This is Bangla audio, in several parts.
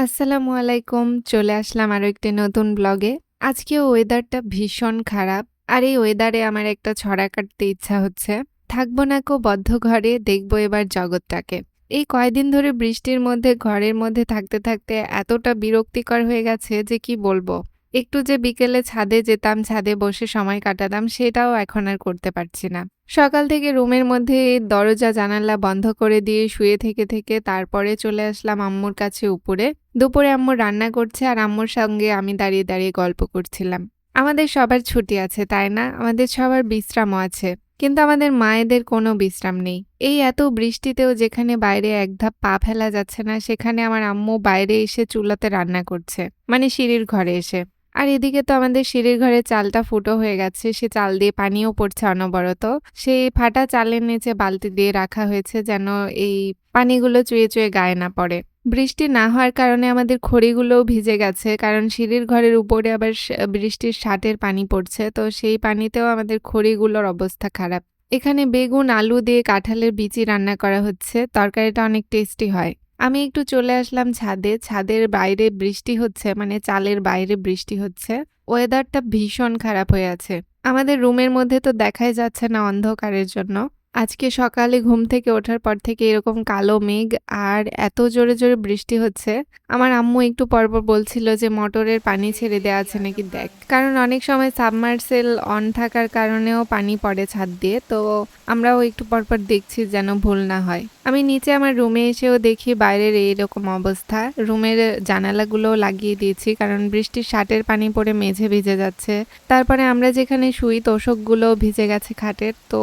আসসালামু আলাইকুম। চলে আসলাম আরো একটি নতুন ব্লগে। আজকেও ওয়েদারটা ভীষণ খারাপ। আর এই ওয়েদারে আমার একটা ছড়া কাটতে ইচ্ছা হচ্ছে। থাকবো নাকো বদ্ধ ঘরে, দেখবো এবার জগৎটাকে। এই কয়দিন ধরে বৃষ্টির মধ্যে ঘরের মধ্যে থাকতে থাকতে এতটা বিরক্তিকর হয়ে গেছে যে কি বলবো। একটু যে বিকেলে ছাদে যেতাম, ছাদে বসে সময় কাটাতাম সেটাও এখন আর করতে পারছি না। সকাল থেকে রুমের মধ্যে দরজা জানালা বন্ধ করে দিয়ে শুয়ে থেকে তারপরে চলে আসলাম আম্মুর কাছে উপরে। দুপুরে আম্মু রান্না করছে আর আম্মুর সঙ্গে আমি দাঁড়িয়ে গল্প করছিলাম। আমাদের সবার ছুটি আছে, তাই না? আমাদের সবার বিশ্রামও আছে। কিন্তু আমাদের মায়েদের কোনো বিশ্রাম নেই। এই এত বৃষ্টিতেও যেখানে বাইরে এক ধাপ পা ফেলা যাচ্ছে না, সেখানে আমার আম্মু বাইরে এসে চুলাতে রান্না করছে। মানে সিঁড়ির ঘরে এসে। আর এদিকে তো আমাদের সিঁড়ির ঘরের চালটা ফুটো হয়ে গেছে, সে চাল দিয়ে পানিও পড়ছে অনবরত। সেই ফাটা চালের নিচে বালতি দিয়ে রাখা হয়েছে যেন এই পানিগুলো চুইয়ে গায়ে না পড়ে। বৃষ্টি না হওয়ার কারণে আমাদের খড়িগুলোও ভিজে গেছে, কারণ সিঁড়ির ঘরের উপরে আবার বৃষ্টির ছাটের পানি পড়ছে, তো সেই পানিতেও আমাদের খড়িগুলোর অবস্থা খারাপ। এখানে বেগুন আলু দিয়ে কাঁঠালের বিচি রান্না করা হচ্ছে, তরকারিটা অনেক টেস্টি হয়। আমি একটু চলে আসলাম ছাদে। ছাদের বাইরে বৃষ্টি হচ্ছে, মানে চালের বাইরে বৃষ্টি হচ্ছে। ওয়েদারটা ভীষণ খারাপ হয়ে আছে। আমাদের রুমের মধ্যে তো দেখাই যাচ্ছে না অন্ধকারের জন্য। আজকে সকালে ঘুম থেকে ওঠার পর থেকে এরকম কালো মেঘ আর এত জোরে বৃষ্টি হচ্ছে। আমার আম্মু একটু পরপর বলছিল যে মোটরের পানি ছেড়ে দেওয়া আছে নাকি দেখ। কারণ অনেক সময় সাবমার্সেল অন থাকার কারণেও পানি পড়ে ছাদ দিয়ে, তো আমরাও একটু পরপর দেখছি যেন ভুল না হয়। আমি নিচে আমার রুমে এসেও দেখি বাইরের এইরকম অবস্থা। রুমের জানালাগুলোও লাগিয়ে দিয়েছি, কারণ বৃষ্টির ছাটের পানি পড়ে মেঝে ভিজে যাচ্ছে। তারপরে আমরা যেখানে শুই তোশকগুলোও ভিজে গেছে খাটের, তো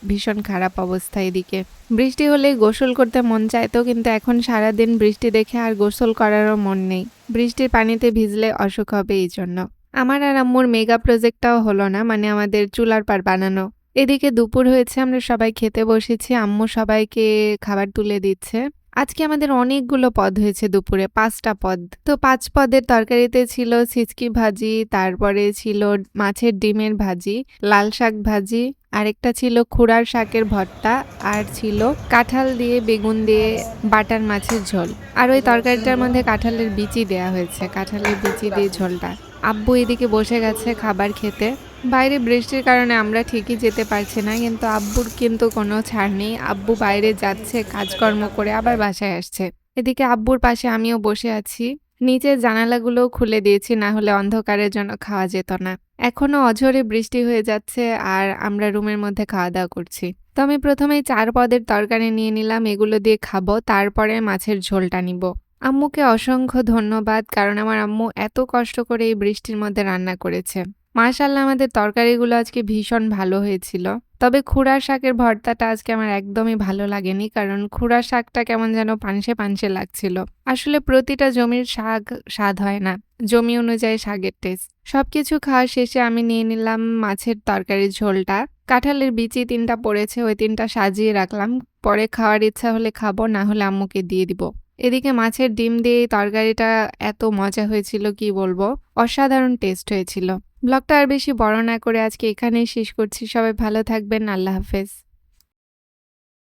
ভীষণ খারাপ অবস্থা এদিকে। বৃষ্টি হলে গোসল করতে মন চাইতো, কিন্তু এখন সারাদিন বৃষ্টি দেখে আর গোসল করারও মন নেই। বৃষ্টির পানিতে ভিজলে অসুখ হবে এই জন্য। আমার আর আম্মুর মেগা প্রজেক্টটাও হলো না, মানে আমাদের চুলার পাড় বানানো। এদিকে দুপুর হয়েছে, আমরা সবাই খেতে বসেছি, আম্মু সবাইকে খাবার তুলে দিচ্ছে। আজকে আমাদের অনেকগুলো পদ হয়েছে দুপুরে, 5টা পদ। তো 5 পদের তরকারিতে ছিল ছিচকি ভাজি, তারপরে ছিল মাছের ডিমের ভাজি, লাল শাক ভাজি, আরেকটা ছিল খুড়ার শাকের ভর্তা, আর ছিল কাঁঠাল দিয়ে বেগুন দিয়ে বাটার মাছের ঝোল। আর ওই তরকারিটার মধ্যে কাঁঠালের বিচি দেয়া হয়েছে, কাঁঠালের বিচি দিয়ে ঝোলটা। আব্বু এদিকে বসে গেছে খাবার খেতে। বাইরে বৃষ্টির কারণে আমরা ঠিকই যেতে পারছি না, কিন্তু আব্বুর কিন্তু কোনো ছাড় নেই। আব্বু বাইরে যাচ্ছে, কাজকর্ম করে আবার বাসায় আসছে। এদিকে আব্বুর পাশে আমিও বসে আছি। নিচের জানালাগুলোও খুলে দিয়েছি, না হলে অন্ধকারের জন্য খাওয়া যেত না। এখনো অঝরে বৃষ্টি হয়ে যাচ্ছে আর আমরা রুমের মধ্যে খাওয়া দাওয়া করছি। তো আমি প্রথমেই 4 পদের তরকারি নিয়ে নিলাম, এগুলো দিয়ে খাবো, তারপরে মাছের ঝোলটা নিব। আম্মুকে অসংখ্য ধন্যবাদ, কারণ আমার আম্মু এত কষ্ট করে এই বৃষ্টির মধ্যে রান্না করেছে। মাশাআল্লাহ আমাদের তরকারিগুলো আজকে ভীষণ ভালো হয়েছিল। তবে খুড়ার শাকের ভর্তাটা আজকে আমার একদমই ভালো লাগেনি, কারণ খুড়ার শাকটা কেমন যেন পানসে লাগছিল। আসলে প্রতিটা জমির শাক স্বাদ হয় না, জমি অনুযায়ী শাকের টেস্ট। সবকিছু খাওয়া শেষে আমি নিয়ে নিলাম মাছের তরকারির ঝোলটা। কাঁঠালের বিচি 3টা পড়েছে, ওই 3টা সাজিয়ে রাখলাম। পরে খাওয়ার ইচ্ছা হলে খাবো, না হলে আম্মুকে দিয়ে দিব। এদিকে মাছের ডিম দিয়ে এই তরকারিটা এত মজা হয়েছিল কি বলবো, অসাধারণ টেস্ট হয়েছিল। ব্লগটা আর বেশি বড় না করে আজকে এখানেই শেষ করছি। সবাই ভালো থাকবেন। আল্লাহ হাফেজ।